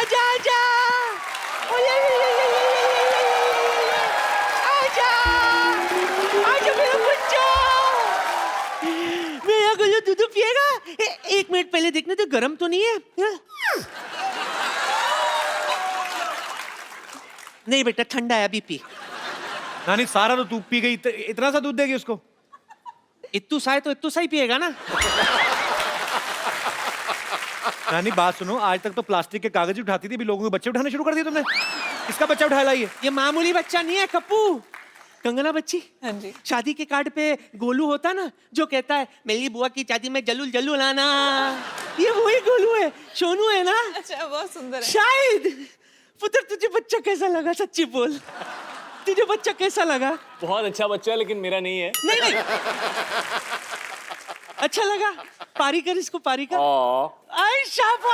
आजा आजा, आजा आजा मेरा बच्चा, मेरा गुल्लू दूध पिएगा। एक मिनट पहले देखने तो गर्म तो नहीं है? नहीं बेटा ठंडा है, अभी पी। नानी सारा तो तू पी गई, इतना सा दूध देगी उसको? इत्तू सा है तो इत्तू सा ही पिएगा ना। नानी बात सुनो, आज तक तो प्लास्टिक के कागज ही उठाती थी, अभी लोगों के बच्चे उठाने शुरू कर दिए तुमने। किसका बच्चा उठा लाइए? ये मामूली बच्चा नहीं है कप्पू, कंगना बच्ची। हाँ जी। शादी के कार्ड पे गोलू होता ना, जो कहता है मेरी बुआ की शादी में जल्लू जल्लू लाना, ये वही गोलू है, सोनू है ना। अच्छा, बहुत सुंदर है। शायद पुत्र तुझे बच्चा कैसा लगा? सच्ची बोल, तुझे बच्चा कैसा लगा? बहुत अच्छा बच्चा है, लेकिन मेरा नहीं है। नहीं नहीं अच्छा लगा? पारी कर इसको, पारी कर। आई शाबाश,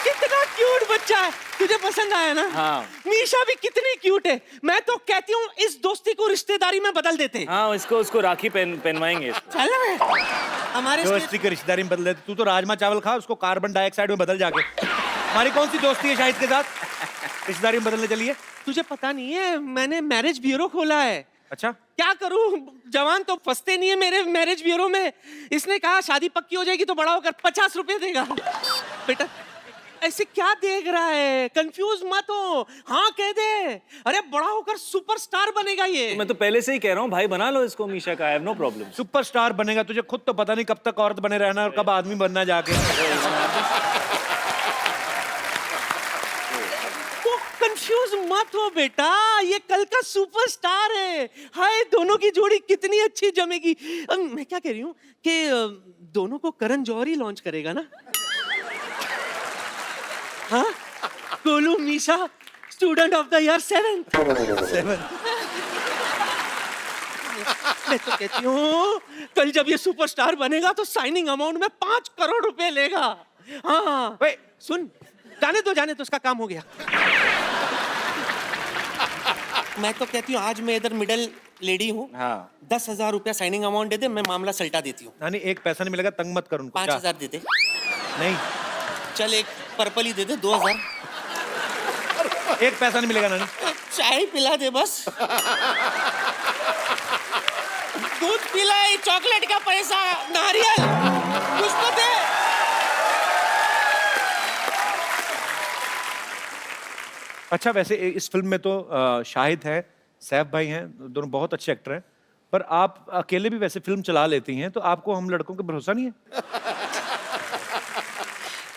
कितना क्यूट बच्चा है। तुझे पसंद आया ना? हाँ। मीशा भी कितनी क्यूट है। मैं तो कहती हूँ इस दोस्ती को रिश्तेदारी में बदल देते। हाँ, उसको राखी पहनवाएंगे। चल ना, हमारे दोस्ती की रिश्तेदारी में बदल देते? तू तो राजमा चावल खा, उसको कार्बन डाइऑक्साइड में बदल जाके। हमारी कौन सी दोस्ती है शाहिद के साथ, रिश्तेदारी में बदलने चलिए? तुझे पता नहीं है, मैंने मैरिज ब्यूरो खोला है। अच्छा, क्या करूं, जवान तो फंसते नहीं है मेरे मैरिज ब्यूरो में। इसने कहा शादी पक्की हो जाएगी तो बड़ा होकर 50 रुपए देगा। बेटा ऐसे क्या देख रहा है, कंफ्यूज मत हो, हाँ कह दे। अरे बड़ा होकर सुपरस्टार बनेगा ये। मैं तो पहले से ही कह रहा हूँ भाई, बना लो इसको मीशा का, I have no problem. Superstar बनेगा, तुझे खुद तो पता नहीं कब तक औरत बने रहना और कब आदमी बनना जाके। तो कंफ्यूज मत हो बेटा, ये कल का सुपरस्टार है। हाय दोनों की जोड़ी कितनी अच्छी जमेगी। मैं क्या कह रही हूँ कि दोनों को करण जौहर ही लॉन्च करेगा ना। हाँ, Golu Misha student of the year 7th। मैं तो कहती हूँ कल जब ये सुपरस्टार बनेगा तो साइनिंग अमाउंट में 5 करोड़ रुपए लेगा। हाँ सुन, जाने तो उसका काम हो गया। मैं तो कहती हूँ आज मैं इधर मिडिल लेडी हूँ। हाँ। 10,000 रुपया साइनिंग अमाउंट दे दे, मैं मामला सल्टा देती हूँ। नानी एक पैसा नहीं मिलेगा, तंग मत कर उनको। 5,000 दे दे। नहीं, चल एक पर्पल ही दे दे, 2,000। एक पैसा नहीं मिलेगा नानी। चाय पिला दे बस। दूध पिलाए, चॉकलेट का पैसा, नारियल कुछ तो दे। अच्छा वैसे इस फिल्म में तो शाहिद है, सैफ भाई हैं, दोनों बहुत अच्छे एक्टर हैं, पर आप अकेले भी वैसे फिल्म चला लेती हैं, तो आपको हम लड़कों पे भरोसा नहीं है?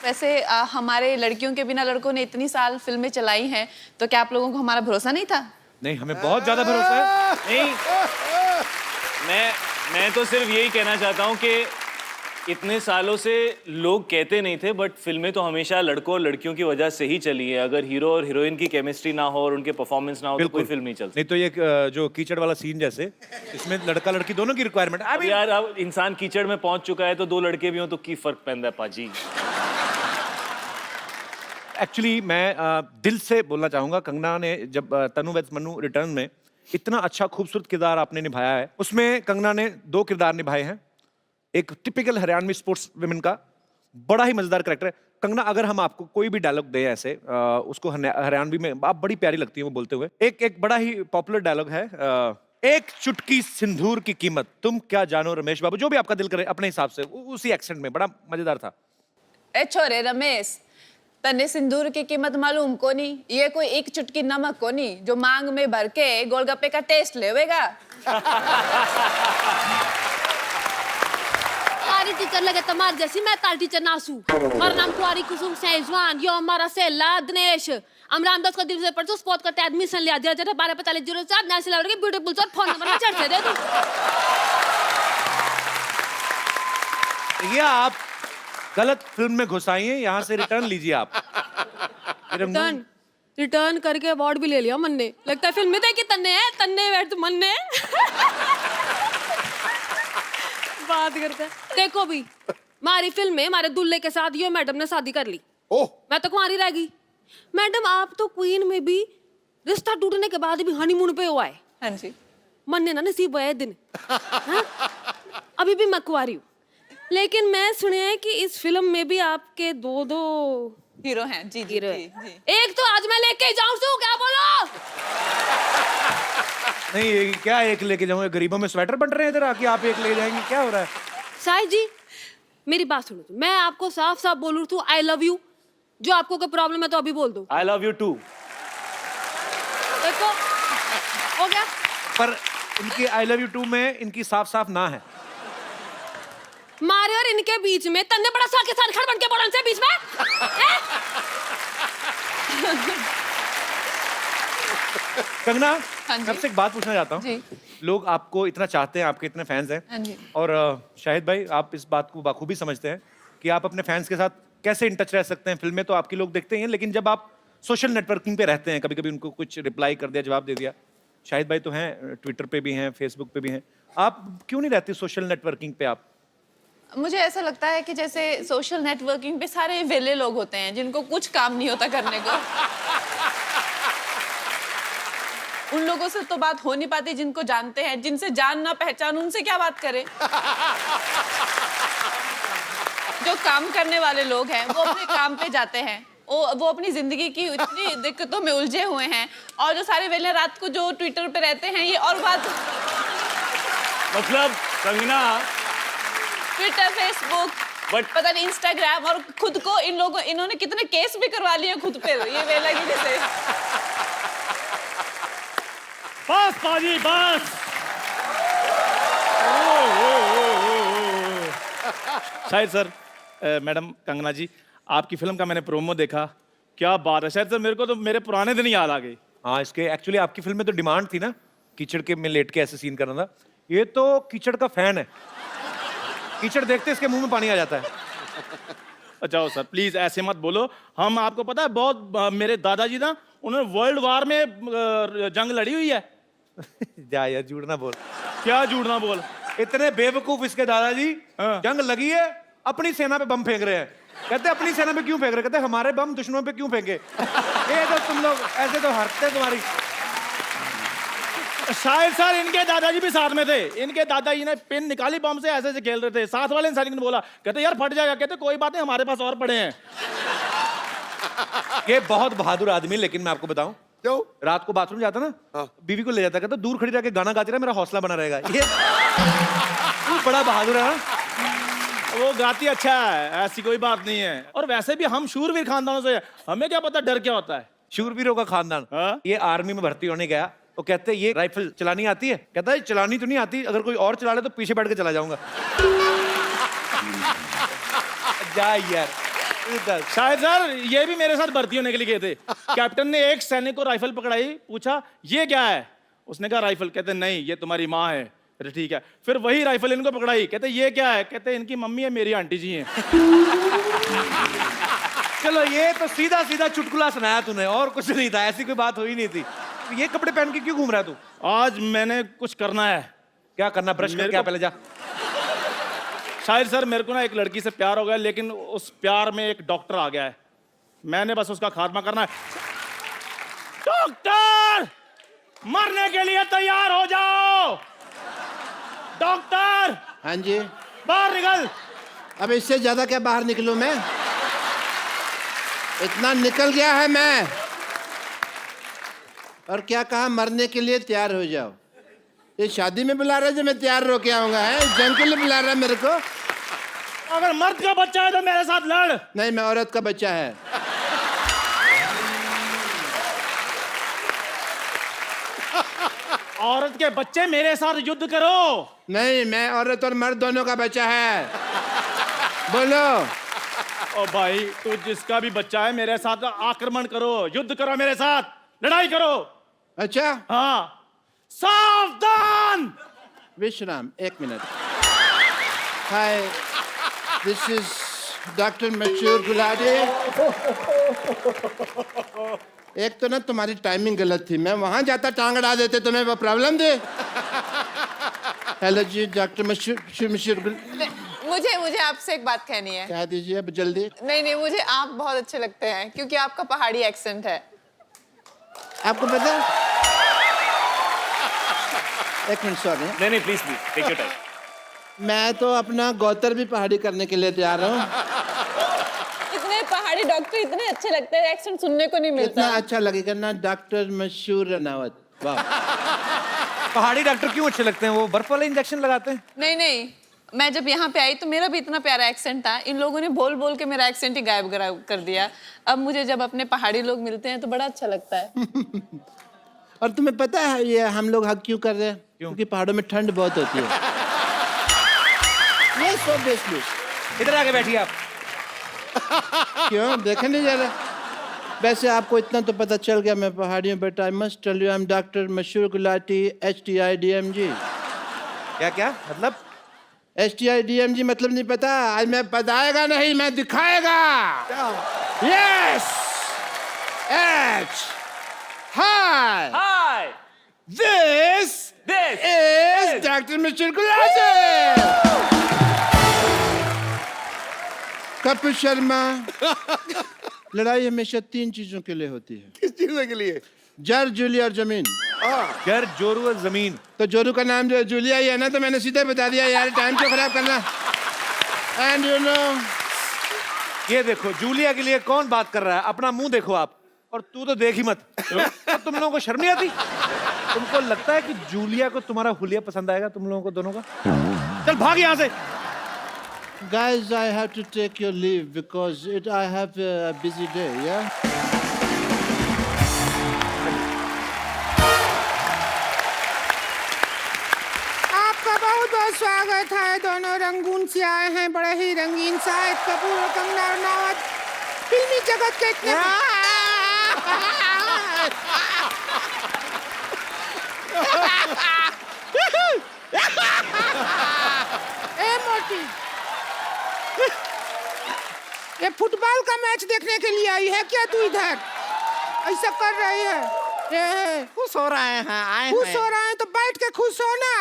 वैसे हमारे लड़कियों के बिना लड़कों ने इतनी साल फिल्में चलाई हैं, तो क्या आप लोगों को हमारा भरोसा नहीं था? नहीं, हमें बहुत ज्यादा भरोसा है। नहीं, मैं तो सिर्फ यही कहना चाहता हूँ कि इतने सालों से लोग कहते नहीं थे, बट फिल्में तो हमेशा लड़कों और लड़कियों की वजह से ही चली है। अगर हीरो और हीरोइन की केमिस्ट्री ना हो और उनके परफॉर्मेंस ना हो तो कोई फिल्म नहीं चलती। नहीं तो ये जो कीचड़ वाला सीन जैसे, इसमें लड़का लड़की दोनों की रिक्वायरमेंट। अब यार, अब इंसान कीचड़ में पहुंच चुका है तो दो लड़के भी हों तो की फर्क पैंदा है पाजी। एक्चुअली मैं दिल से बोलना चाहूंगा, कंगना ने जब तनु वेड्स मन्नू रिटर्न में इतना अच्छा खूबसूरत किरदार आपने निभाया है, उसमें कंगना ने 2 किरदार निभाए हैं। एक टिपिकल हरियाणवी स्पोर्ट्स विमेन का बड़ा ही मजेदार कैरेक्टर है। कंगना, अगर हम आपको कोई भी डायलॉग दें ऐसे, उसको हरियाणवी में आप बड़ी प्यारी लगती है वो बोलते हुए। एक बड़ा ही पॉपुलर डायलॉग है, एक चुटकी सिंदूर की कीमत तुम क्या जानो रमेश बाबू, जो भी आपका दिल करे अपने हिसाब से, उसी एक्सेंट में, बड़ा मजेदार था। ए छोरे रमेश, तन्ने सिंदूर की कीमत मालूम को नहीं? ये कोई एक चुटकी नमक को नहीं जो मांग में भर के गोलगप्पे का टेस्ट लेवेगा। तारी टीचर लगे तुम्हारे जैसी, मैं तारी टीचर नासू। मेरा नाम कुआरी कुसुम सेजवान, यो हमारा सेला दिनेश। हम रामदास को दिल से परसों स्पोर्ट करते एडमिशन लिया दिया जरा 124504 नेशनल लेवल के ब्यूटीफुल सर फोन नंबर में चढ़ दे तू। ये आप गलत फिल्म में घुसाई हैं, यहाँ से रिटर्न लीजिए आप। रिटर्न करके अवार्ड भी ले लिया मन ने। लगता है फिल्म में देखी तन्ने है, तन्ने बैठ मन ने। बात करते हैं। देखो भी, हमारी फिल्म में हमारे दूल्हे के साथ यो मैडम ने शादी कर ली। ओह, मैं तो कुंवारी रह गई। मैडम आप तो क्वीन में भी रिश्ता टूटने के बाद भी हनीमून पे हुआ है। हाँ जी। मन ने ना नसीब हुआ है दिन। हाँ? अभी भी मैं कुंवारी हूँ। लेकिन मैं सुने हैं कि इस फिल्म में भी आपके दो हीरो हैं जी जी हीरो जी हैं। जी। एक तो आज मैं लेके जाऊं सू, क्या बोलो? नहीं ये क्या एक लेके जाऊंगे? गरीबों में स्वेटर बन रहे हैं इधर आके, आप एक ले जाएंगे? क्या हो रहा है? साहिद जी मेरी बात सुनो, मैं आपको साफ साफ बोलूं तो आई लव यू। जो आपको कोई प्रॉब्लम है तो अभी बोल दो। I love you too. देखो हो गया। पर इनकी आई लव यू टू में इनकी साफ साफ ना है। मारे और इनके बीच में तन्ने बड़ा सा के साथ खड़ बन के बोलन से बीच में कंगना, हाँ जी। मैं आपसे एक बात पूछना चाहता हूँ। जी। लोग आपको इतना चाहते हैं, आपके इतने फैंस हाँ हैं, जी। और शाहिद भाई आप इस बात को बाखूबी समझते हैं कि आप अपने फैंस के साथ कैसे इन टच रह सकते हैं। फिल्में तो आपकी लोग देखते ही हैं, लेकिन जब आप सोशल नेटवर्किंग पे रहते हैं, कभी कभी उनको कुछ रिप्लाई कर दिया, जवाब दे दिया। शाहिद भाई तो हैं, ट्विटर पे भी हैं, फेसबुक पे भी हैं, आप क्यों नहीं रहती सोशल नेटवर्किंग पे? आप मुझे ऐसा लगता है कि जैसे सोशल नेटवर्किंग पे सारे वेले लोग होते हैं जिनको कुछ काम नहीं होता करने को। उन लोगों से तो बात हो नहीं पाती जिनको जानते हैं, जिनसे जान ना पहचान उनसे क्या बात करें। जो काम करने वाले लोग हैं वो अपने काम पे जाते हैं, वो अपनी जिंदगी की इतनी दिक्कतों में उलझे हुए हैं, और जो सारे वेले रात को जो ट्विटर पे रहते हैं ये और बात। मतलब कंगना, ट्विटर, फेसबुक, But- पता नहीं इंस्टाग्राम, और खुद को इन्होंने कितने केस भी करवा लिए खुद पे ये वेला की वजह से। बस पाजी बस। शाहिद सर, मैडम कंगना जी, आपकी फिल्म का मैंने प्रोमो देखा, क्या बात है शाहिद सर, मेरे को तो मेरे पुराने दिन याद आ गए। हाँ, इसके एक्चुअली आपकी फिल्म में तो डिमांड थी ना, कीचड़ के में लेट के ऐसे सीन करना था। ये तो कीचड़ का फैन है, कीचड़ देखते इसके मुंह में पानी आ जाता है। अच्छा सर प्लीज ऐसे मत बोलो, हम आपको पता है बहुत मेरे दादाजी ना, उन्होंने वर्ल्ड वार में जंग लड़ी हुई है। जा यार, झूठ ना बोल। क्या झूठ ना बोल। इतने बेवकूफ इसके दादाजी, हाँ। जंग लगी है, अपनी सेना पे बम फेंक रहे हैं। कहते अपनी सेना पे क्यों फेंक रहे? कहते हमारे बम दुश्मनों पे क्यों फेंके? ये तो तुम लोग ऐसे तो हरते तुम्हारी। शाहिद सर इनके दादाजी भी साथ में थे, इनके दादाजी ने पिन निकाली बम से, ऐसे ऐसे खेल रहे थे, साथ वाले इंसान ने बोला, कहते यार फट जाएगा, कहते कोई बात नहीं हमारे पास और पड़े हैं। ये बहुत बहादुर आदमी, लेकिन मैं आपको बताऊं, क्यों रात को बाथरूम जाता ना, बीवी को ले जाता, कहता दूर खड़ी रह के गाना गाती रहा, मेरा हौसला बना रहेगा। ये बड़ा बहादुर है ना। वो गाती अच्छा है, ऐसी कोई बात नहीं है, और वैसे भी हम शूरवीर खानदानों से हैं, हमें क्या पता डर क्या होता है। शूरवीरों का खानदान। हाँ? ये आर्मी में भर्ती होने गया, तो कहते ये राइफल चलानी आती है? कहता है चलानी तो नहीं आती, अगर कोई और चला ले तो पीछे बैठ के चला जाऊंगा। जा यार। शायद सर ये भी मेरे साथ भर्ती होने के लिए गए थे। कैप्टन ने एक सैनिक को राइफल पकड़ाई, पूछा ये क्या है? उसने कहा राइफल। कहते नहीं ये तुम्हारी माँ है। कहते ठीक है। फिर वही राइफल इनको पकड़ाई, कहते ये क्या है? कहते इनकी मम्मी है, मेरी आंटी जी हैं। चलो ये तो सीधा सीधा चुटकुला सुनाया तूने, और कुछ नहीं था, ऐसी कोई बात हुई नहीं थी। ये कपड़े पहन के क्यों घूम रहा है तू? आज मैंने कुछ करना है। क्या करना? ब्रश कर क्या पहले जा। शायद सर मेरे को ना एक लड़की से प्यार हो गया, लेकिन उस प्यार में एक डॉक्टर आ गया है, मैंने बस उसका खात्मा करना है। डॉक्टर मरने के लिए तैयार हो जाओ। डॉक्टर हाँ जी। बाहर निकल। अब इससे ज्यादा क्या बाहर निकलूं मैं? इतना निकल गया है मैं। और क्या कहा? मरने के लिए तैयार हो जाओ। ये शादी में बुला रहा है जो मैं तैयार होके आऊंगा? है जंग के लिए बुला रहा है मेरे को? अगर मर्द का बच्चा है तो मेरे साथ लड़। नहीं, मैं औरत का बच्चा है। औरत के बच्चे मेरे साथ युद्ध करो। नहीं, मैं औरत और मर्द दोनों का बच्चा है। बोलो। ओ भाई तू जिसका भी बच्चा है मेरे साथ आक्रमण करो, युद्ध करो, मेरे साथ लड़ाई करो। अच्छा, हाँ सावधान। विश्राम, एक minute. Hi, this is doctor Mashoor Gulati. एक तो ना तुम्हारी टाइमिंग गलत थी, मैं वहां जाता टांग अड़ा देते, तुम्हें वो प्रॉब्लम दे। हेलो जी डॉक्टर मशहूर मुझे आपसे एक बात कहनी है। कह दीजिए अब जल्दी। नहीं, मुझे आप बहुत अच्छे लगते हैं क्योंकि आपका पहाड़ी एक्सेंट है। आपको पता है? एक मिनट, सॉरी। नहीं प्लीज टेक योर टाइम। मैं तो अपना गौतर भी पहाड़ी करने के लिए तैयार हूँ। इतने पहाड़ी डॉक्टर इतने अच्छे लगते हैं, एक्सेंट सुनने को नहीं इतना मिलता। अच्छा लगेगा ना डॉक्टर मशहूर रनावत। वाह। पहाड़ी डॉक्टर क्यों अच्छे लगते हैं? वो बर्फ वाले इंजेक्शन लगाते हैं। नहीं नहीं, मैं जब यहाँ पे आई तो मेरा भी इतना प्यारा एक्सेंट था, इन लोगों ने बोल बोल के मेरा एक्सेंट ही गायब कर दिया। अब मुझे जब अपने पहाड़ी लोग मिलते हैं तो बड़ा अच्छा लगता है। और तुम्हें पता है ये हम लोग हक क्यों कर रहे हैं? क्योंकि पहाड़ों में ठंड बहुत होती है। ये सो बेस्टली। इधर आके बैठिए आप। क्यों देखे नहीं जा रहा? वैसे आपको इतना तो पता चल गया मैं पहाड़ी हूँ, but I must tell you I am doctor Mashoor Gulati HTIDMG। क्या क्या मतलब? HTIDMG मतलब नहीं पता? आज मैं बताएगा नहीं, मैं दिखाएगा। Yes H hi hi this this is doctor Mashoor Gulati. Kapil Sharma. लड़ाई हमेशा 3 चीजों के लिए होती है। किस चीज के लिए? जर जूलिया और जमीन। घर जोरू और जमीन। तो जोरू का नाम जो है जूलिया ही है ना, तो मैंने सीधे बता दिया यार, टाइम क्यों खराब करना। एंड यू नो, ये देखो जूलिया के लिए कौन बात कर रहा है? अपना मुंह देखो आप। और तू तो देख ही मत। अब तुम लोगों को शर्म नहीं आती? तुमको लगता है कि जूलिया को तुम्हारा हुलिया पसंद आएगा? तुम लोगों को दोनों का? चल भाग यहाँ से। guys, I have to take your leave because I have a busy day, yeah? आपका बहुत बहुत स्वागत है। दोनों रंगून से आए हैं, बड़े ही रंगीन। शाहिद कपूर और कंगना रनावत फिल्मी जगत के इतने ए मोटी, ये फुटबॉल का मैच देखने के लिए आई है क्या तू इधर? ऐसा कर रही है? खुश हो रहे हैं, आए खुश हैं। हो रहे हैं तो बैठ के खुश हो ना।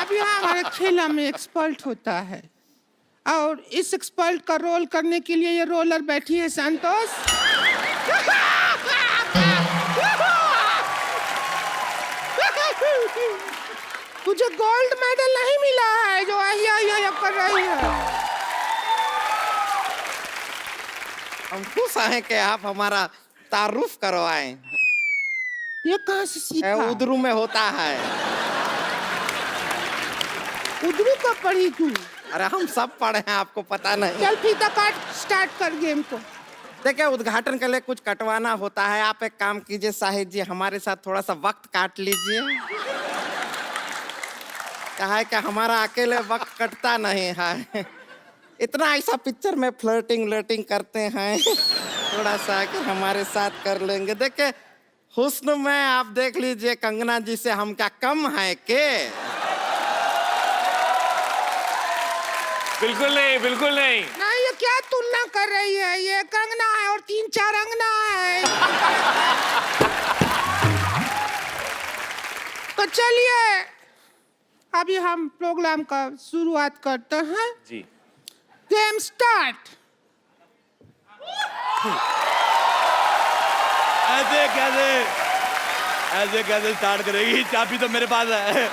अब यहाँ हमारे खेला में एक्सपर्ट होता है, और इस एक्सपर्ट का रोल करने के लिए ये रोलर बैठी है संतोष। तुझे गोल्ड मेडल नहीं मिला है जो आहिया कर रही है। हम खुश हैं कि आप हमारा तारुफ करवाएं। ये कहाँ से सीखा? उधरू में होता है। उधरू का पढ़ी तू? अरे हम सब पढ़े हैं, आपको पता नहीं। चल फीता काट, स्टार्ट कर गेम को। देखिए, उद्घाटन के लिए कुछ कटवाना होता है। आप एक काम कीजिए शाहिद जी, हमारे साथ थोड़ा सा वक्त काट लीजिए। क्या है कि हमारा अकेले वक्त कटता नहीं है। इतना ऐसा पिक्चर में फ्लर्टिंग करते हैं, थोड़ा सा कि हमारे साथ कर लेंगे। देखिए, हुस्न में आप देख लीजिए कंगना जी से हम क्या कम है के? बिल्कुल नहीं, बिल्कुल नहीं। नहीं, ये क्या तुलना कर रही है? ये कंगना है और 3-4 अंगना है। तो चलिए अभी हम प्रोग्राम का शुरुआत करते हैं। जी। Game start. ऐसे कैसे स्टार्ट करेगी? चाबी तो मेरे पास है।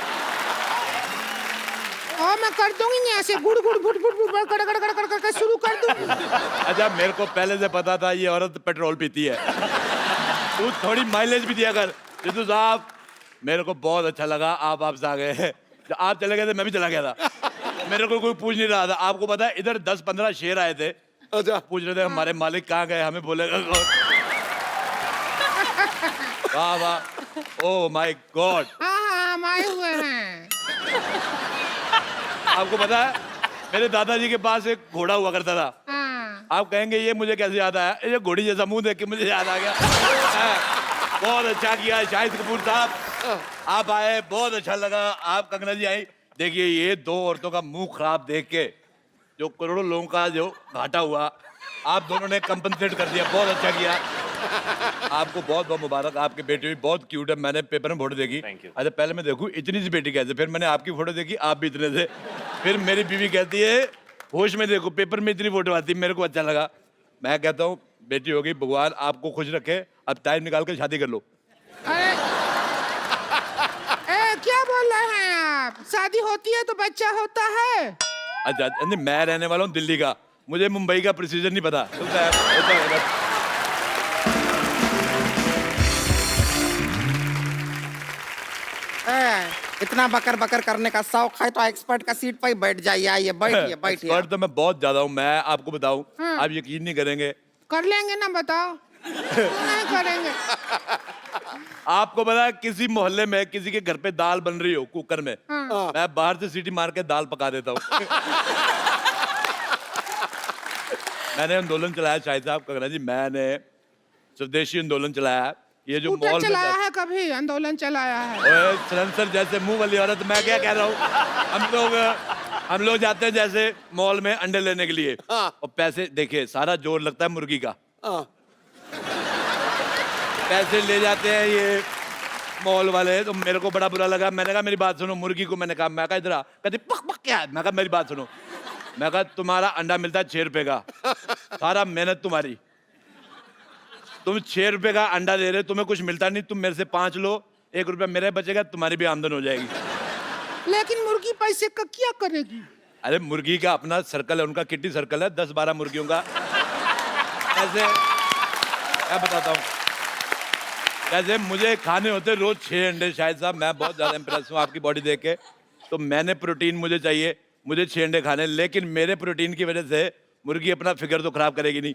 और मैं कर दूंगी यहाँ से गुड़ गुड़ गुड़ गुड़ गुड़ कर कर कर कर कर शुरू कर दूंगी। अच्छा, मेरे को पहले से पता था ये औरत पेट्रोल पीती है। तू थोड़ी माइलेज भी दिया कर। जितू साहब, मेरे को बहुत अच्छा लगा आप आपसे आ गए। जब आप चले गए थे मैं भी चला गया था। मेरे को कोई पूछ नहीं रहा था। आपको पता है इधर 10-15 शेर आए थे। अच्छा, पूछ रहे थे हमारे मालिक कहाँ गए, हमें बोलेगा कौन? वाह वाह, ओह माय गॉड। हाँ हम आए हुए हैं। आपको पता है मेरे दादाजी के पास एक घोड़ा हुआ करता था। हाँ। आप कहेंगे ये मुझे कैसे याद आया? ये घोड़ी जैसा मुंह देख के मुझे याद आ गया। बहुत अच्छा किया शाहिद कपूर साहब, आप आए, बहुत अच्छा लगा। आप कंगना जी आई। देखिए, ये 2 औरतों का मुंह खराब देख के जो करोड़ों लोगों का जो घाटा हुआ, आप दोनों ने कंपनसेट कर दिया। बहुत अच्छा किया। आपको बहुत बहुत मुबारक। आपकी बेटी भी बहुत क्यूट है। मैंने पेपर में फोटो देखी। Thank you. अच्छा, पहले मैं देखूं इतनी सी बेटी कैसे, फिर मैंने आपकी फोटो देखी, आप भी इतने थे। फिर मेरी बीवी कहती है होश में देखो, पेपर में इतनी फोटो आती। मेरे को अच्छा लगा। मैं कहता हूँ बेटी हो गई, भगवान आपको खुश रखे। अब टाइम निकाल के शादी कर लो। अरे क्या बोल रहे हैं आप? आप? शादी होती है तो बच्चा होता है। अच्छा नहीं, मैं रहने वाला हूँ दिल्ली का, मुझे मुंबई का प्रिसीजन नहीं पता। होता है। इतना बकर बकर करने का शौक है तो एक्सपर्ट का सीट पर ही बैठ जाइए। आइए बैठिए बैठिए। एक्सपर्ट तो मैं बहुत ज्यादा हूँ, मैं आपको बताऊं, आप यकीन नहीं करेंगे। कर लेंगे ना, बताओ। क्यों नहीं करेंगे? आपको पता है, किसी मोहल्ले में किसी के घर पे दाल बन रही हो कुकर में, मैं बाहर से सीटी मार के दाल पका देता हूँ। मैंने आंदोलन चलाया शायद साहब कंगना जी, मैंने स्वदेशी आंदोलन चलाया। ये जो स्कूटर मॉल में चलाया है, कभी आंदोलन चलाया है? ओए सलेंसर जैसे मुंह वाली औरत, मैं क्या कह रहा हूँ, हम लोग जाते हैं जैसे मॉल में अंडे लेने के लिए, और पैसे देखिए सारा जोर लगता है मुर्गी का, पैसे ले जाते हैं ये मॉल वाले। तो मेरे को बड़ा बुरा लगा, मैंने कहा मेरी बात सुनो, मुर्गी को मैंने कहा, मैं कहा इधर आ, कहती पक पक क्या है, मैं कहा मेरी बात सुनो, मैं कहा तुम्हारा अंडा मिलता है 6 रुपए का, सारा मेहनत तुम्हारी, तुम 6 रुपए का अंडा दे रहे, तुम्हें कुछ मिलता नहीं, तुम मेरे से 5 लो, 1 रुपया मेरे बचेगा, तुम्हारी भी आमदन हो जाएगी। लेकिन मुर्गी पैसे का क्या करेगी? अरे मुर्गी का अपना सर्कल है, उनका किट्टी सर्कल है, 10-12 मुर्गियों का। ऐसे क्या बताता हूँ, जैसे मुझे खाने होते रोज 6 अंडे शायद साहब, मैं बहुत ज्यादा इंप्रेस हूँ आपकी बॉडी देख के, तो मैंने प्रोटीन मुझे चाहिए, मुझे 6 अंडे खाने, लेकिन मेरे प्रोटीन की वजह से मुर्गी अपना फिगर तो खराब करेगी नहीं,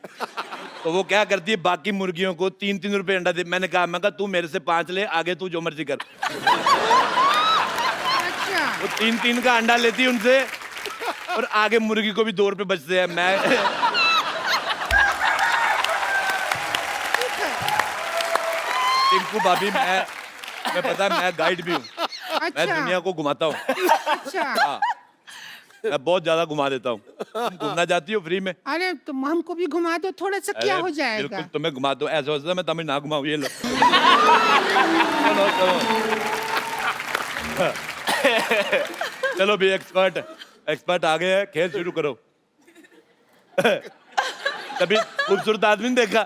तो वो क्या करती है, बाकी मुर्गियों को 3-3 रुपए अंडा दे। मैंने कहा तू मेरे से 5 ले, आगे तू जो मर्जी कर। अच्छा। वो 3-3 का अंडा लेती है उनसे, और आगे मुर्गी को भी 2 रुपए बचते हैं। मैं टिंकू भाभी, मैं पता है मैं गाइड भी हूँ, मैं अच्छा। दुनिया को घुमाता हूँ। अच्छा। हाँ, मैं बहुत ज्यादा घुमा देता हूँ। तुम घूमना चाहती हो फ्री में? अरे तुम हमको भी घुमा दो, थोड़ा सा क्या अरे, हो जाएगा? बिल्कुल तुम्हें घुमा दो, ऐसा होता है मैं तुम्हें ना घुमाऊँ, ये लो। चलो चलो चलो भी एक्सपर्ट आ गए हैं, खेल शुरू करो। कभी खूबसूरत आदमी नहीं देखा?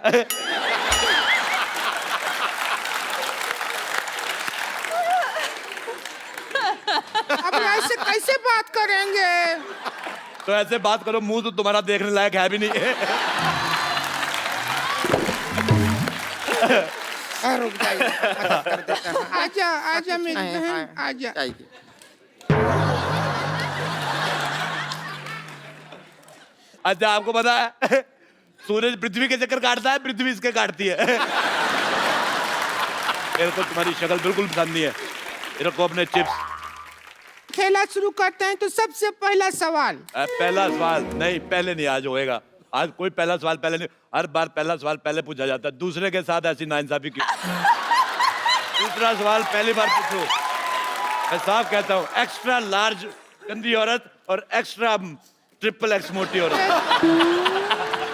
अब ऐसे कैसे बात करेंगे? तो ऐसे बात करो, मुंह तो तुम्हारा देखने लायक है भी नहीं। रुक जाइए, मदद कर देते हैं। आजा आजा मेरी बहन, आजा। जाइए। अच्छा आपको पता है सूरज पृथ्वी के चक्कर काटता है, पृथ्वी इसके काटती है। मेरे को तुम्हारी शक्ल बिल्कुल पसंद नहीं है, रखो अपने चिप्स। खेला शुरू करते हैं तो सबसे पहला सवाल। पहला सवाल नहीं, पहले नहीं, आज होएगा। आज कोई पहला सवाल पहले नहीं, हर बार पहला सवाल पहले पूछा जाता है, दूसरे के साथ ऐसी नाइंसाफी क्यों? दूसरा सवाल पहली बार पूछो। मैं साफ कहता हूँ, एक्स्ट्रा लार्ज गंदी औरत और एक्स्ट्रा XXX मोटी औरत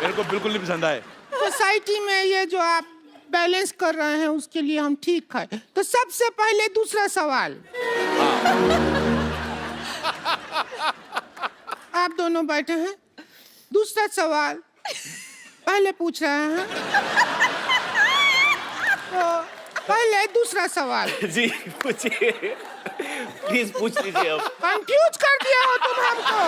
मेरे को बिल्कुल नहीं पसंद आए। सोसाइटी में ये जो आप बैलेंस कर रहे हैं उसके लिए हम ठीक है। तो सबसे पहले दूसरा सवाल। आप दोनों बैठे हैं, दूसरा सवाल पहले पूछ रहे हैं, तो पहले दूसरा सवाल। जी पूछिए, प्लीज पूछ लीजिए अब। कंफ्यूज कर दिया हो तुम हमको।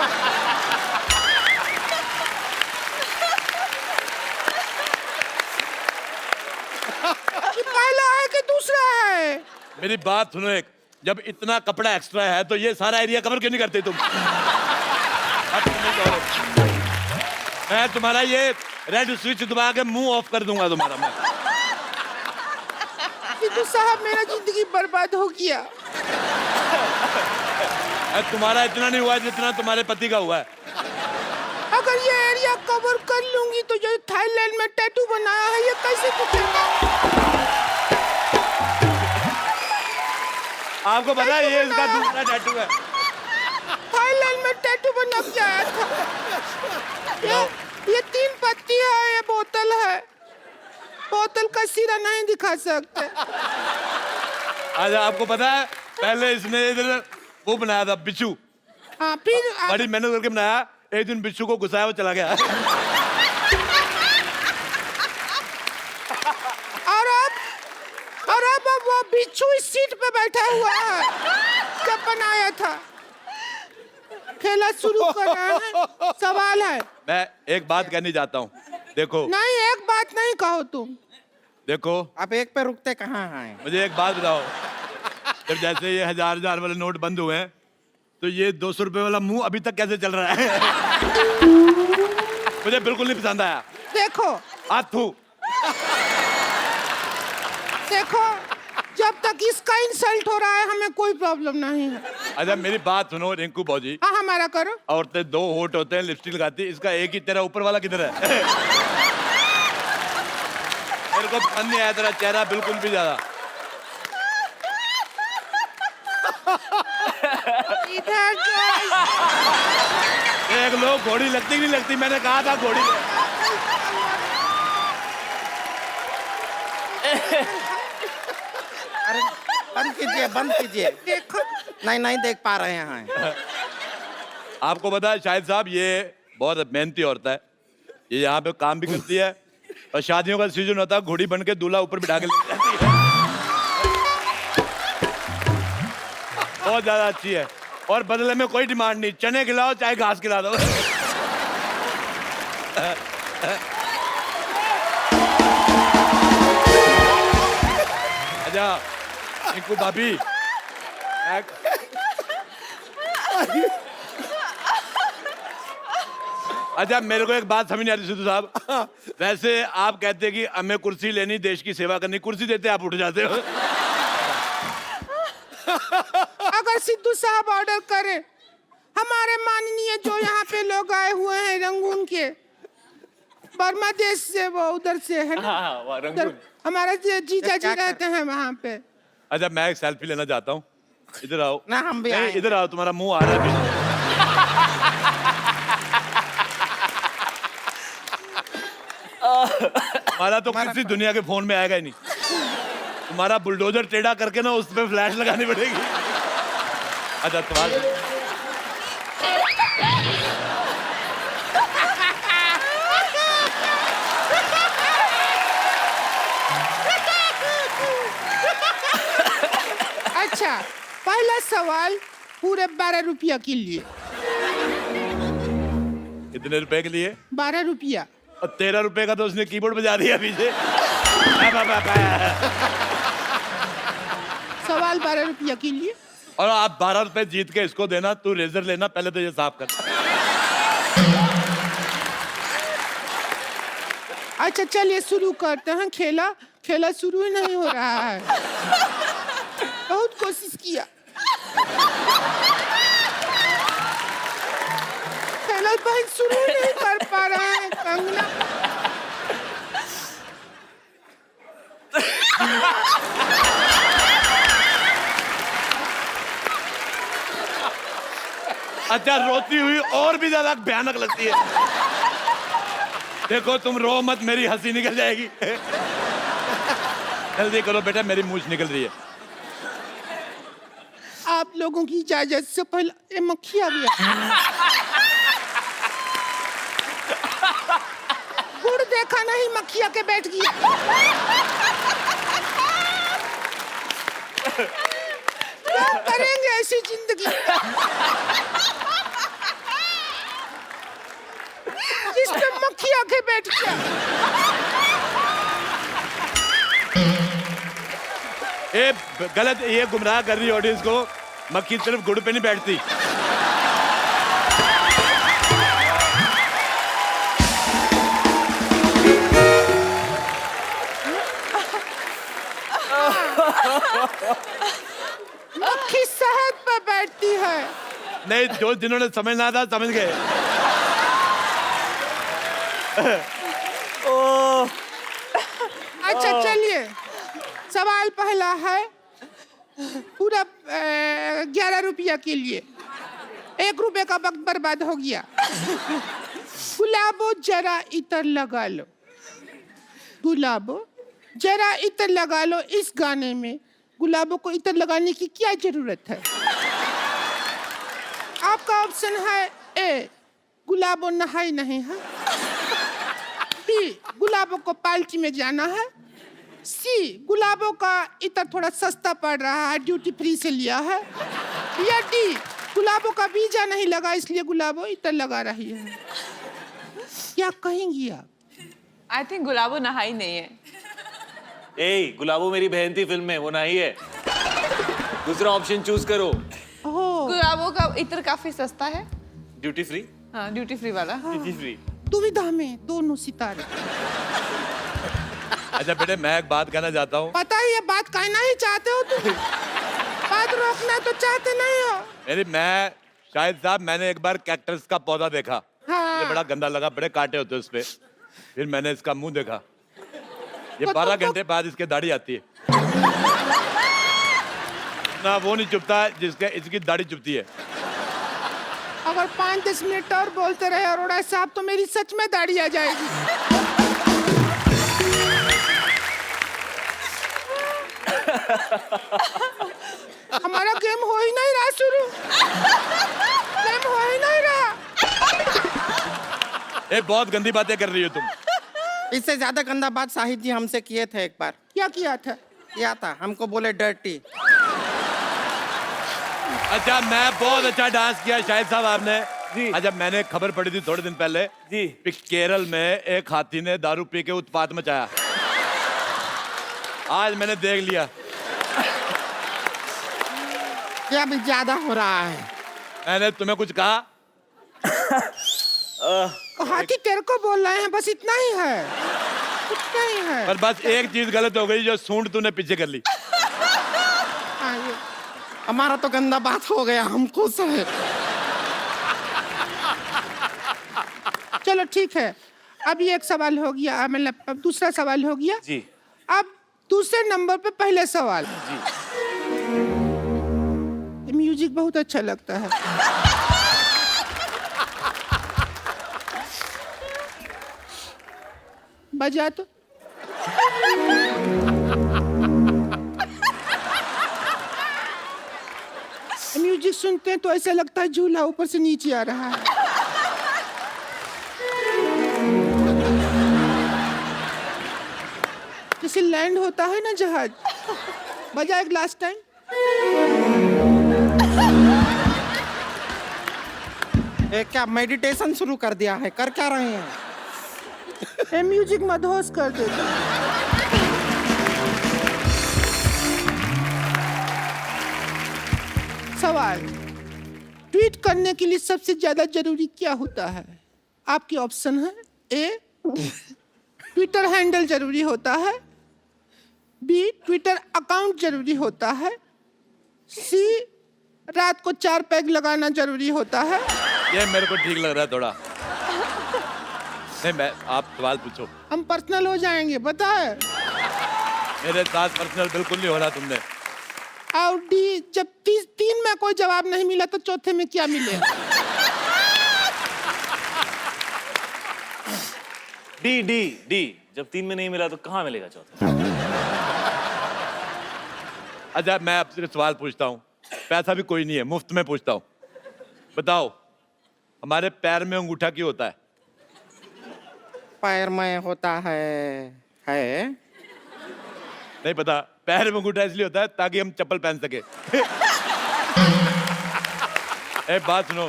कि पहला है कि दूसरा है? मेरी बात सुनो, एक जब इतना कपड़ा एक्स्ट्रा है तो ये सारा एरिया कवर क्यों नहीं करते तुम? मैं तुम्हारा ये रेड स्विच दबा के मुंह ऑफ कर दूंगा तुम्हारा मैं। सिद्धू साहब मेरा जिंदगी बर्बाद हो गया। तुम्हारा इतना नहीं हुआ जितना तुम्हारे पति का हुआ है। अगर ये एरिया कवर कर लूंगी तो जो थाईलैंड में टैटू बनाया है ये कैसे दिखेगा? आपको पता है ये इसका दूसरा टैटू है। थाईलैंड में टैटू बना के आया था। ये 3 पत्ती है, ये बोतल है, बोतल का सिरा नहीं दिखा सकते। आज आपको पता है पहले इसने इधर वो बनाया था बिच्छू, हाँ फिर बड़ी मेहनत करके बनाया, एक दिन बिच्छू को गुस्साया वो चला गया। और अब वो बिच्छू इस सीट पे बैठा हुआ है। जब बनाया था। खेला शुरू कर रहे हैं, सवाल है। मैं एक बात कहनी चाहता हूँ, देखो नहीं, एक बात नहीं कहो तुम। देखो, आप एक पे रुकते कहाँ हैं? मुझे एक बात बताओ, जब जैसे ये 1000 वाले नोट बंद हुए हैं, तो ये 200 रुपए वाला मुंह अभी तक कैसे चल रहा है? मुझे बिल्कुल नहीं पसंद आया। देखो हाथू, देखो, जब तक इसका इंसल्ट हो रहा है हमें कोई प्रॉब्लम नहीं है। अच्छा मेरी बात सुनो रिंकू बाबूजी, हाँ, हमारा करो। औरतें 2 होठ होते हैं, लिपस्टिक लगाती है, इसका एक ही, तेरा ऊपर वाला किधर है? मेरे को पसंद नहीं आया तेरा चेहरा बिल्कुल भी ज्यादा। इधर एक लोग घोड़ी लगती नहीं लगती, मैंने कहा था घोड़ी। अरे बंद कीजिए, बंद कीजिए। देखो, नहीं नहीं देख पा रहे हैं। आपको पता है शाहिद साहब, ये बहुत मेहनती औरत है, ये यहाँ पे काम भी करती है और शादियों का सीजन होता है, घोड़ी बन के दूल्हा ऊपर बिठा के ले जाती है। बहुत ज्यादा अच्छी है और बदले में कोई डिमांड नहीं, चने खिलाओ चाहे घास खिला दो। अच्छा रिंकू भाभी, अच्छा मेरे को एक बात समझ नहीं आ रही सिद्धू साहब, वैसे आप कहते हैं कि हमें कुर्सी लेनी, देश की सेवा करनी, कुर्सी देते आप उठ जाते हो। अगर सिद्धू साहब ऑर्डर करें, हमारे माननीय जो यहाँ पे लोग आए हुए हैं रंगून के, बर्मा देश से, वो उधर से है ना, उधर हमारे जीजा जी रहते हैं वहाँ पे। अच्छा मैं एक सेल्फी लेना चाहता हूँ, इधर आओ। ना हम भी नहीं, आए। इधर आओ, तुम्हारा मुंह आ रहा है। तुम्हारा तो किसी दुनिया के फोन में आएगा ही नहीं, तुम्हारा बुलडोजर टेढ़ा करके ना उस पे फ्लैश लगानी पड़ेगी। अच्छा तुम्हारा अच्छा, पहला सवाल पूरे 12 रुपया के लिए। कितने रुपए के लिए? 12 रुपया। और 13 रुपए का तो उसने कीबोर्ड बजा दिया पीछे। सवाल 12 रुपया के लिए। और आप 12 रुपए जीत के इसको देना, तू रेजर लेना, पहले तो ये साफ कर। अच्छा चलिए शुरू करते हैं। खेला खेला शुरू ही नहीं हो रहा है। बहुत कोशिश किया, खेला बहन शुरू ही नहीं कर पा रहा है। कंगना अच्छा रोती हुई और भी ज्यादा भयानक लगती है। देखो तुम रो मत, मेरी हंसी निकल जाएगी। जल्दी करो बेटा, मेरी मूंछ निकल रही है। आप लोगों की इजाजत से पहले ये मक्खी आ गया। गुड़ देखा नहीं, मक्खिया के बैठ गया। क्या करेंगे ऐसी जिंदगी जिसमें मक्खिया के बैठ गया। ये गलत, ये गुमराह कर रही है ऑडियंस को। मक्खी सिर्फ गुड़ पे नहीं बैठती। मक्खी शहद पे बैठती है। नहीं, जो जिन्होंने समझना था समझ गए। अच्छा चलिए, सवाल पहला है पूरा 11 रुपया के लिए। 1 रुपए का वक्त बर्बाद हो गया। गुलाबो जरा इतर लगा लो, गुलाबो जरा इतर लगा लो। इस गाने में गुलाबों को इतर लगाने की क्या जरूरत है? आपका ऑप्शन है ए, गुलाबो नहाई नहीं है। बी, गुलाबों को पार्टी में जाना है। सी, गुलाबों का इतर थोड़ा सस्ता पड़ रहा है, ड्यूटी फ्री से लिया है। या डी, गुलाबों का बीजा नहीं लगा इसलिए गुलाबो इतर लगा रही है। क्या कहेंगी आप? आई थिंक गुलाबो नहाई नहीं है। ए गुलाबो मेरी बहन थी फिल्म में, वो नहीं है। दूसरा ऑप्शन चूज करो। ओह, गुलाबो का इत्र काफी सस्ता है। Duty free. हाँ, ड्यूटी फ्री वाला। Duty free. दुविधा में दोनों सितारे। अच्छा बेटे, मैं एक बात कहना चाहता हूँ। पता ही ये बात कहना ही चाहते हो तुम, बात रोकना तो चाहते नहीं हो। मेरी मैं शाहिद साहब, मैंने एक बार कैक्टस का पौधा देखा। हाँ। ये बड़ा गंदा लगा, बड़े कांटे होते उस पे। फिर मैंने इसका मुंह देखा, ये तो 12 तुमको- घंटे बाद इसके दाढ़ी आती है ना, वो नहीं चुभता जिसके इसकी दाढ़ी चुभती है। अगर 5-10 मिनट और बोलते रहे अरोड़ा साहब तो मेरी सच में दाढ़ी आ जाएगी। हमारा गेम हो ही नहीं रहा शुरू, गेम हो ही नहीं रहा। ये बहुत गंदी बातें कर रही हो तुम। इससे ज्यादा गंदा बात शाहिद जी हमसे किए थे एक बार। क्या किया था? क्या था? हमको बोले डर्टी। अच्छा, मैं बहुत अच्छा डांस किया शाहिद साहब आपने। जी। अच्छा, मैंने खबर पड़ी थी थोड़े दिन पहले जी। कि केरल में एक हाथी ने दारू पी के उत्पात मचाया। आज मैंने देख लिया। क्या अभी ज्यादा हो रहा है? मैंने तुम्हें कुछ कहा? हाथी तेरे को बोल रहे हैं, बस इतना ही है, इतना ही है। पर बस एक चीज गलत हो गई, जो सूंड तूने पीछे कर ली। हाँ, ये- हमारा तो गंदा बात हो गया, हम खुश हैं। चलो ठीक है, अब ये एक सवाल हो गया, मतलब अब दूसरा सवाल हो गया। जी। अब दूसरे नंबर पे पहले सवाल। जी। ये म्यूजिक बहुत अच्छा लगता है। बजा तो। म्यूजिक सुनते हैं तो ऐसा लगता है झूला ऊपर से नीचे आ रहा है। जैसे लैंड होता है ना जहाज। बजा एक लास्ट टाइम। क्या मेडिटेशन शुरू कर दिया है? कर क्या रहे हैं? ये म्यूजिक मदहोश कर देता है। सवाल, ट्वीट करने के लिए सबसे ज्यादा जरूरी क्या होता है? आपके ऑप्शन है। ए, ट्विटर हैंडल जरूरी होता है। बी, ट्विटर अकाउंट जरूरी होता है। सी, रात को 4 पैग लगाना जरूरी होता है। ये मेरे को ठीक लग रहा है थोड़ा। नहीं, मैं आप सवाल पूछो। हम पर्सनल हो जाएंगे, पता है। मेरे साथ पर्सनल बिल्कुल नहीं हो रहा तुमने। और डी, जब 3 में कोई जवाब नहीं मिला तो चौथे में क्या मिलेगा? D D D. जब 3 में नहीं मिला तो कहाँ मिलेगा चौथा? अच्छा, मैं आपसे सवाल पूछता हूँ, पैसा भी कोई नहीं है, मुफ्त में पूछता हूँ। बताओ, हमारे पैर में अंगूठा क्यों होता है? पैर में होता है? नहीं पता? पैर में अंगूठा इसलिए होता है ताकि हम चप्पल पहन सके। ए, बात सुनो,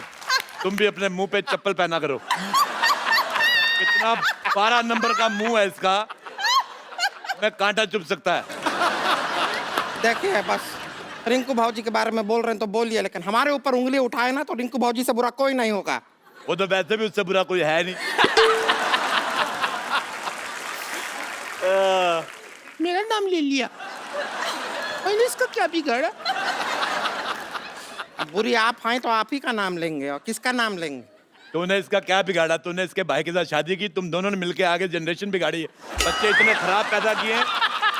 तुम भी अपने मुंह पे चप्पल पहना करो। कितना 12 नंबर का मुंह है इसका, मैं कांटा चुभ सकता है। देखिए, बस रिंकू भाजी के बारे में बोल रहे हैं तो बोलिए, लेकिन हमारे ऊपर उंगली उठाए ना तो रिंकू भाजी से बुरा कोई नहीं होगा। वो तो वैसे भी उससे बुरा कोई है नहीं। मेरा नाम ले लिया, मैंने इसका क्या बिगाड़ा? अब बुरी आप हैं तो आप ही का नाम लेंगे, और किसका नाम लेंगे? तूने इसका क्या बिगाड़ा? तूने इसके भाई के साथ शादी की, तुम दोनों ने मिलके आगे जनरेशन बिगाड़ी है। बच्चे इतने खराब पैदा किए हैं।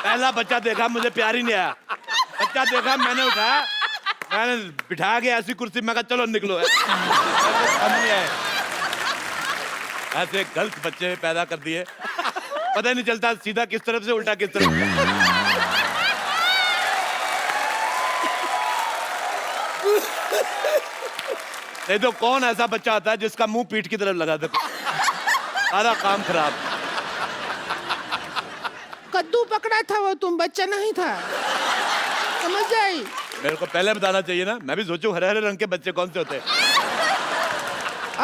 पहला बच्चा देखा, मुझे प्यार ही नहीं आया। बच्चा देखा, मैंने उठाया, मैंने बिठा के ऐसी कुर्सी, मैं कहा चलो निकलो। नहीं आए। ऐसे गलत बच्चे पैदा कर दिए, पता ही नहीं चलता सीधा किस तरफ से उल्टा किस तरफ। नहीं तो कौन ऐसा बच्चा आता है जिसका मुंह पीठ की तरफ लगा दे? सारा काम खराब। कद्दू पकड़ा था वो, तुम बच्चा नहीं था, समझ आई? मेरे को पहले बताना चाहिए ना, मैं भी सोचूं हरे हरे रंग के बच्चे कौन से होते हैं।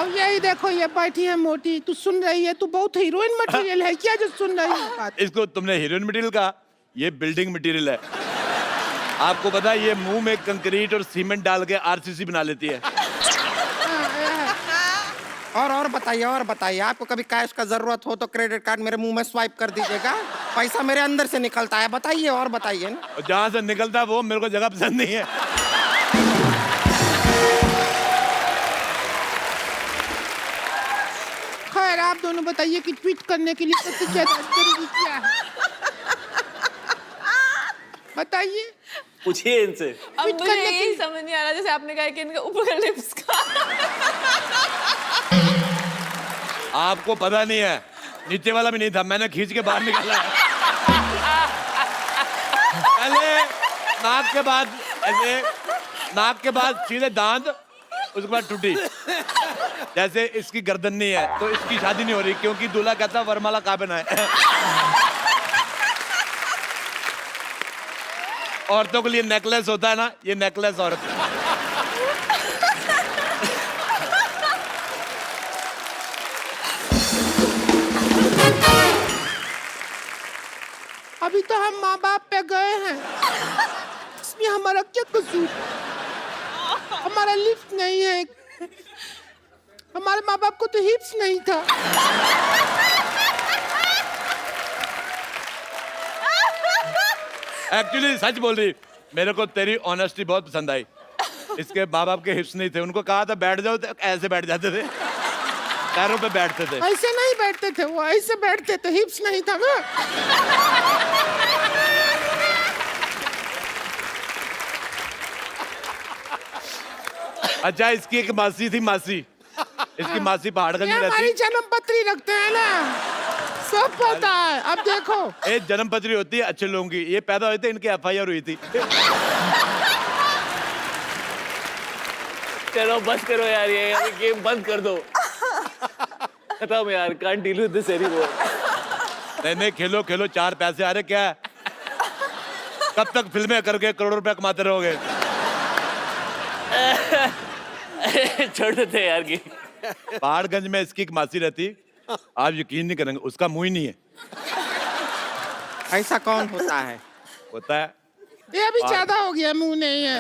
अब यही देखो, ये बैठी है मोटी, तू सुन रही है? तू बहुत हीरोइन मटेरियल है क्या जो सुन रही है बात? इसको तुमने हीरोइन मटेरियल कहा, ये बिल्डिंग मटेरियल है। आपको पता है ये मुंह में कंक्रीट और सीमेंट डाल के आरसीसी बना लेती है। और बताइए, आपको कभी कैश का जरूरत हो तो क्रेडिट कार्ड मेरे मुंह में स्वाइप कर दीजिएगा, पैसा मेरे अंदर से निकलता है। बताइए और बताइए ना। और जहां से निकलता है वो मेरे को जगह पसंद नहीं है। खैर आप दोनों बताइए कि ट्वीट करने के लिए सबसे ज्यादा जरूरी क्या है? बताइए। पूछिए इनसे। अब ट्वीट मुझे करने यही की- समझ नहीं आ रहा, जैसे आपने कहा कि इनका ऊपर लिप्स का आपको पता नहीं है, नीचे वाला भी नहीं था, मैंने खींच के बाहर निकाला है। पहले नाक के बाद ऐसे, नाक के बाद सीधे दांत, उसके बाद टूटी। जैसे इसकी गर्दन नहीं है तो इसकी शादी नहीं हो रही, क्योंकि दूल्हा कहता वरमाला कहाँ पहना है। औरतों के लिए नेकलेस होता है ना, ये नेकलेस औरत है। अभी तो हम माँ बाप पे गए हैं, इसमें हमारा क्या कसूर? हमारा लिफ्ट नहीं है, हमारे माँ बाप को तो हिप्स नहीं था। एक्चुअली सच बोल रही, मेरे को तेरी ऑनेस्टी बहुत पसंद आई। इसके माँ बाप के हिप्स नहीं थे, उनको कहा था बैठ जाओ तो ऐसे बैठ जाते थे, पैरों पे बैठते थे। ऐसे नहीं बैठते थे वो, ऐसे बैठते थे, हिप्स नहीं था ना। अच्छा, इसकी एक मासी थी, मासी, इसकी मासी पहाड़गंज ये में हमारी रहती। जन्म पत्री रखते हैं ना, सब पता है। अब देखो, एक जन्म पत्री होती है अच्छे लोगों की, ये पैदा हुए थे, इनकी एफआईआर हुई थी। चलो बस करो यार, ये गेम बंद कर दो, खत्म यार, can't deal with this anymore. नहीं, खेलो खेलो, 4 पैसे आ रहे, क्या है? कब तक फिल्में करके करोड़ों रुपए कमाते रहोगे? छोड़ देते हैं यार गेम। पहाड़गंज में इसकी एक मासी रहती, आप यकीन नहीं करेंगे, उसका मुंह ही नहीं है। ऐसा कौन होता है? होता है। ये अभी ज्यादा हो गया, मुंह नहीं है।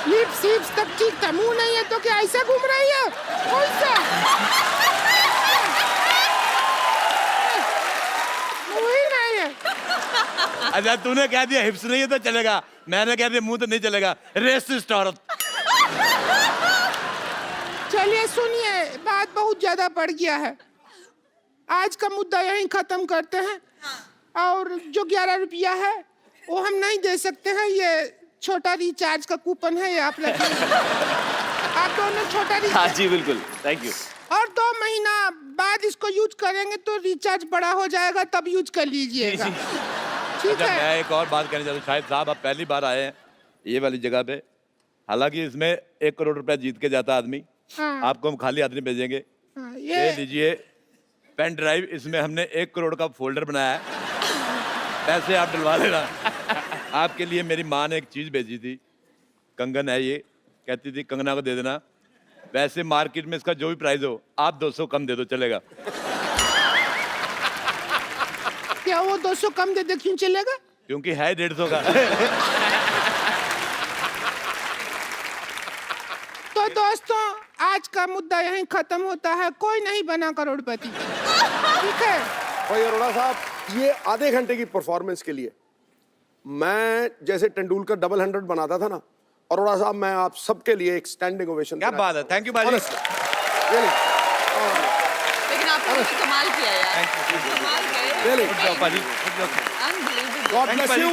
लिप्स हिप्स तक ठीक था, मुंह नहीं है तो क्या ऐसा घूम रही है? कौन सा मुंह ही नहीं है? अच्छा, तूने कह दिया हिप्स नहीं है तो चलेगा, मैंने कह दिया मुंह तो नहीं चलेगा। रेसिस्ट औरत। चलिए सुनिए, बात बहुत ज्यादा बढ़ गया है, आज का मुद्दा यहीं खत्म करते हैं। और जो 11 रुपया है वो हम नहीं दे सकते हैं, ये छोटा रिचार्ज का कूपन है, ये आप रखिए। आप दोनों छोटा हाँ रिचार्ज, जी बिल्कुल, थैंक यू। और 2 महीना बाद इसको यूज करेंगे तो रिचार्ज बड़ा हो जाएगा, तब यूज कर लीजिएगा, ठीक अच्छा, है? मैं एक और बात कहना चाहता हूँ, शायद साहब आप पहली बार आए हैं ये वाली जगह पे, हालांकि इसमें 1 करोड़ रुपया जीत के जाता आदमी, हाँ। आपको हम खाली आदमी भेजेंगे। हाँ, ये ये लीजिए पेन ड्राइव, इसमें हमने 1 करोड़ का फोल्डर बनाया है, पैसे आप डलवा लेना। आपके लिए मेरी माँ ने एक चीज भेजी थी, कंगन है ये, कहती थी कंगना को दे देना। वैसे मार्केट में इसका जो भी प्राइस हो, आप 200 कम दे दो चलेगा। क्या वो 200 कम दे दे, क्यों चलेगा? क्योंकि है 150 का। तो दोस्तों, आज का मुद्दा यहीं खत्म होता है, कोई नहीं बना करोड़पति, ठीक है? भाई अरोड़ा साहब, ये आधे घंटे की परफॉर्मेंस के लिए मैं जैसे तेंदुलकर डबल 100 बनाता था ना, अरोड़ा साहब मैं आप सबके लिए एक स्टैंडिंग ओवेशन। क्या बात है, थैंक यू बाजी। लेकिन आपने तो कमाल किया यार, कमाल किया, unbelievable। God bless you,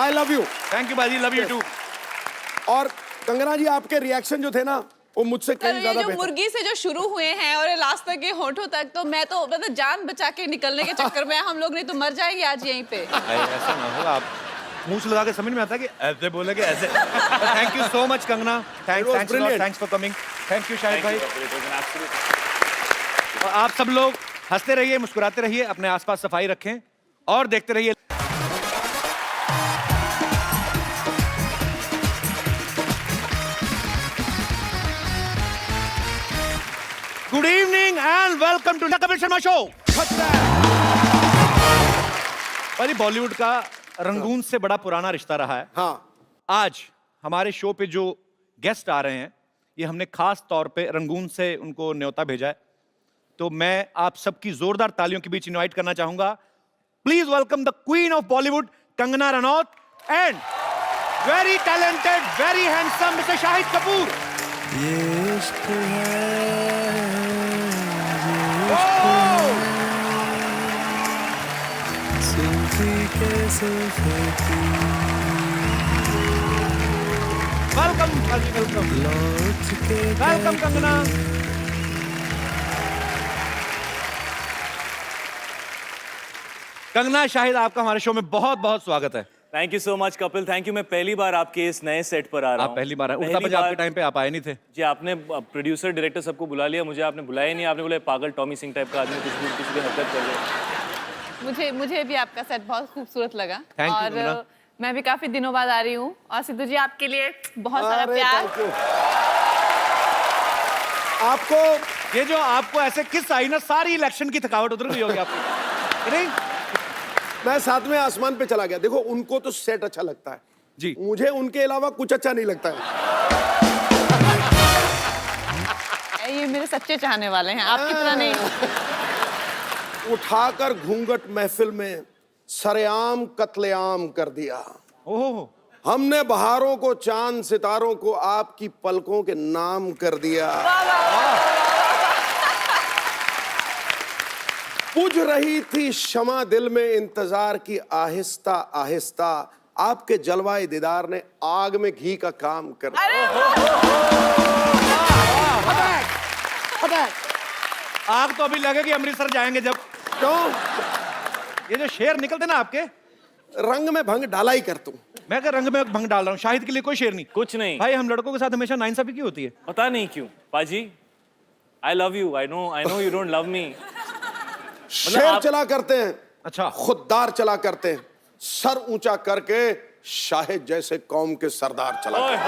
I love you. Thank you बाजी, लव यू टू। और कंगना जी, आपके रिएक्शन जो थे ना, वो मुझसे पर कहीं ये ज्यादा जो बेहतर। मुर्गी से जो शुरू हुए हैं और ये लास्ट तक ये होठों तक, तो मैं तो मतलब जान बचा के निकलने के चक्कर में हम लोग नहीं तो मर जाएंगे आज यहीं पे। ऐसा ना हो, आप मुंह लगा के समझ में आता कि ऐसे बोलेगे ऐसे। Thank you so much Kangana, thanks for coming. Thank you Shahid भाई। और आप सब लोग हंसते रहिए, मुस्कुराते रहिए, अपने आसपास सफाई रखें और देखते रहिए। And welcome to the Kapil Sharma show. भाई बॉलीवुड का रंगून से बड़ा पुराना रिश्ता रहा है। हाँ आज हमारे शो पे जो गेस्ट आ रहे हैं, ये हमने खास तौर पे रंगून से उनको न्योता भेजा है। तो मैं आप सबकी जोरदार तालियों के बीच इनवाइट करना चाहूंगा, please welcome the queen of Bollywood Kangana Ranaut and very talented, very handsome mister Shahid Kapoor. Welcome welcome welcome Kangana. Kangana, Shahid, आपका हमारे शो में बहुत बहुत स्वागत है। Thank you so much Kapil, thank you. मैं पहली बार आपके इस नए सेट पर आ रहा हूँ। आप पहली बार आए, उड़ता पंजाब के टाइम पे आप आए नहीं थे। जी, आपने प्रोड्यूसर डायरेक्टर सबको बुला लिया, मुझे आपने बुलाया नहीं। आपने बोला पागल टॉमी सिंह टाइप का आदमी कुछ भी हरकत कर रहे। मुझे भी आपका सेट बहुत खूबसूरत लगा। Thank you, और कंगना। मैं भी काफी दिनों बाद आ रही हूँ। और सिद्धू जी, आपके लिए बहुत सारा अरे प्यार। thank you। आपको ये जो आपको ऐसे किस आई ना, सारी इलेक्शन की थकावट उतर गई होगी आपकी, नहीं? मैं साथ में आसमान पे चला गया। देखो, उनको तो सेट अच्छा लगता है जी। मुझे उनके अलावा कुछ अच्छा नहीं लगता है। ये मेरे सच्चे चाहने वाले हैं, आपकी तरह नहीं। उठाकर घूंघट महफिल में सरेआम कत्लेआम कर दिया। ओहो, हमने बहारों को, चांद सितारों को आपकी पलकों के नाम कर दिया। बुझ रही थी शमा दिल में इंतजार की आहिस्ता आहिस्ता, आपके जलवाए दीदार ने आग में घी का काम कर आग तो अभी लगेगी अमृतसर जाएंगे जब। क्यों? ये जो शेर निकलते ना आपके, रंग में भंग डाला ही कर तू। मैं क्या रंग में भंग डाल रहा हूँ? शाहिद के लिए कोई शेर नहीं। कुछ नहीं भाई, हम लड़कों के साथ हमेशा नाइंसाफी क्यों होती है? पता नहीं क्यों पाजी। आई love you, I know you don't love me. शेर चला करते हैं, अच्छा, खुददार चला करते हैं, सर ऊंचा करके शाहिद जैसे कौम के सरदार चला करते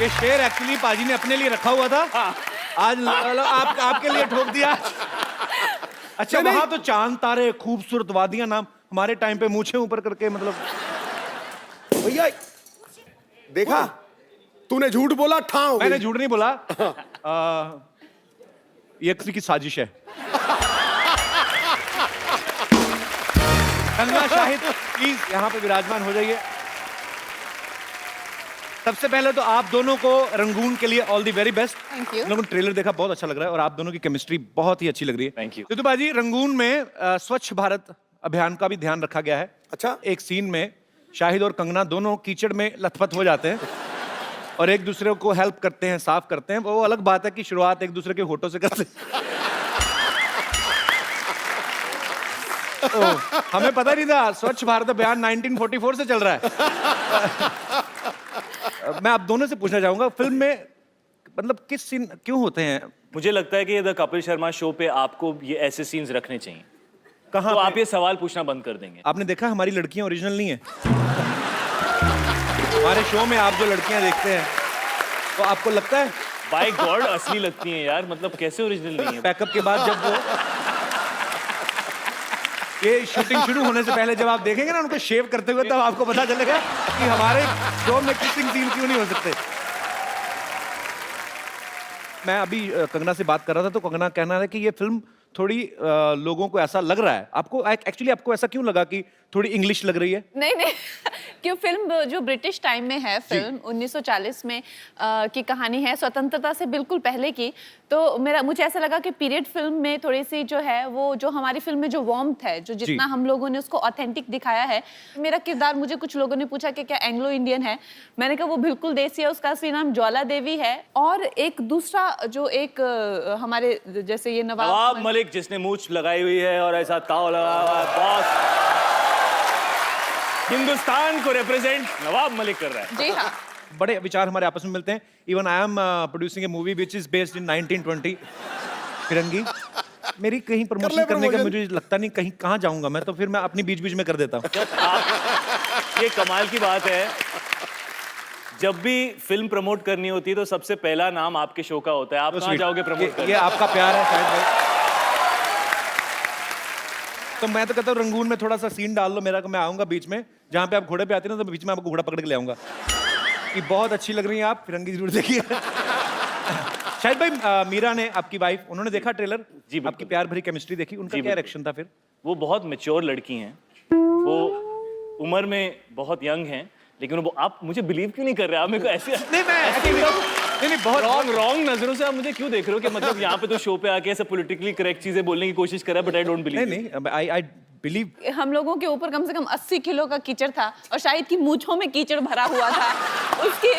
ये शेर एक्चुअली पाजी ने अपने लिए रखा हुआ था। आज आपके लिए ठोक दिया। अच्छा, नहीं, वहां तो चांद तारे, खूबसूरत वादियां, नाम हमारे टाइम पे मूछे ऊपर करके, मतलब हैं। भैया देखा, तूने झूठ बोला, ठाव मैंने झूठ नहीं बोला। ये किसी की साजिश है। कंगना, शाहिद, प्लीज यहाँ पे विराजमान हो जाइए। सबसे पहले तो आप दोनों को रंगून के लिए all the very best. Thank you। लोगों ने ट्रेलर देखा, बहुत अच्छा लग रहा है और आप दोनों की केमिस्ट्री बहुत ही अच्छी लग रही है। Thank you। सिद्धू बाजी, रंगून में स्वच्छ भारत अभियान का भी ध्यान रखा गया है। अच्छा। एक सीन में शाहिद और कंगना दोनों कीचड़ में लथपथ हो जाते हैं और एक दूसरे को हेल्प करते हैं, साफ करते हैं। वो अलग बात है कि शुरुआत एक दूसरे के होठों से करते हैं। हमें पता नहीं था स्वच्छ भारत अभियान 1944 से चल रहा है। मैं आप दोनों से पूछना चाहूंगा, फिल्म में मतलब किस सीन क्यों होते हैं? मुझे लगता है कि द कपिल शर्मा शो पे आपको ये ऐसे सीन्स रखने चाहिए। कहाँ तो पे? आप ये सवाल पूछना बंद कर देंगे। आपने देखा हमारी लड़कियां ओरिजिनल नहीं है। हमारे शो में आप जो लड़कियां देखते हैं, तो आपको लगता है बाय गॉड असली लगती हैं यार, मतलब कैसे ओरिजिनल नहीं है? पैकअप के बाद जब वो ये शूटिंग शुरू होने से पहले जब आप देखेंगे ना उनको शेव करते हुए, तब आपको पता चलेगा कि हमारे शो में किसिंग सीन क्यों नहीं हो सकते। मैं अभी कंगना से बात कर रहा था, तो कंगना कहना है कि ये फिल्म थोड़ी लोगों को ऐसा लग रहा है, आपको एक्चुअली आपको ऐसा क्यों लगा कि थोड़ी इंग्लिश लग रही है? नहीं क्यों, फिल्म जो ब्रिटिश टाइम में है, फिल्म 1940 में की कहानी है, स्वतंत्रता से बिल्कुल पहले की। तो मुझे ऐसा लगा कि पीरियड फिल्म में थोड़ी सी जो है वो, जो हमारी फिल्म में जो वार्मथ है, जो जितना हम लोगों ने उसको ऑथेंटिक दिखाया है। मेरा किरदार, मुझे कुछ लोगों ने पूछा कि क्या एंग्लो इंडियन है, मैंने कहा वो बिल्कुल देसी है। उसका असली नाम ज्वाला देवी है। और एक दूसरा जो एक हमारे जैसे ये नवाब मलिक, जिसने मूंछ लगाई हुई है और ऐसा ताव लगा हुआ है, बॉस हिंदुस्तान को रिप्रेजेंट नवाब मलिक कर रहा है। जी हाँ, बड़े विचार हमारे आपस में मिलते हैं। Even I am producing A movie which is based in 1920 फिरंगी। मेरी कहीं प्रमोशन करने का मुझे लगता नहीं, कहीं कहाँ जाऊंगा मैं, तो फिर मैं अपनी बीच बीच में कर देता हूँ। ये कमाल की बात है, जब भी फिल्म प्रमोट करनी होती है तो सबसे पहला नाम आपके शो का होता है। आप कहाँ जाओगे प्रमोट करने? ये आपका प्यार है शायद भाई। तो मैं तो कहता हूँ रंगून में थोड़ा सा सीन डाल लो मेरा, मैं आऊंगा बीच में, जहाँ पे आप घोड़े पे आते हैं ना, तो बीच में आपको घोड़ा पकड़ के ले आऊंगा। कि बहुत अच्छी लग रही है आप, फिरंगी जरूर देखिए। शायद भाई मीरा ने, आपकी वाइफ, उन्होंने देखा ट्रेलर जी, आपकी प्यार भरी केमिस्ट्री देखी, उनका क्या रिएक्शन था फिर? वो बहुत मैच्योर लड़की हैं, वो उम्र में बहुत यंग हैं, लेकिन वो आप मुझे बिलीव क्यों नहीं कर रहे? आप मेरे को ऐसे नहीं मैं नहीं बहुत रॉन्ग नजरों से आप मुझे क्यों देख रहे हो कि मतलब यहाँ पे तो शो पे आके ऐसे पॉलिटिकली करेक्ट चीजें बोलने की कोशिश कर रहा है, बट आई डोंट बिलीव। नहीं आई बिलीव। हम लोगों के ऊपर कम से कम 80 किलो का कीचड़ था और शाहिद की मूंछों में कीचड़ भरा हुआ था। उसकी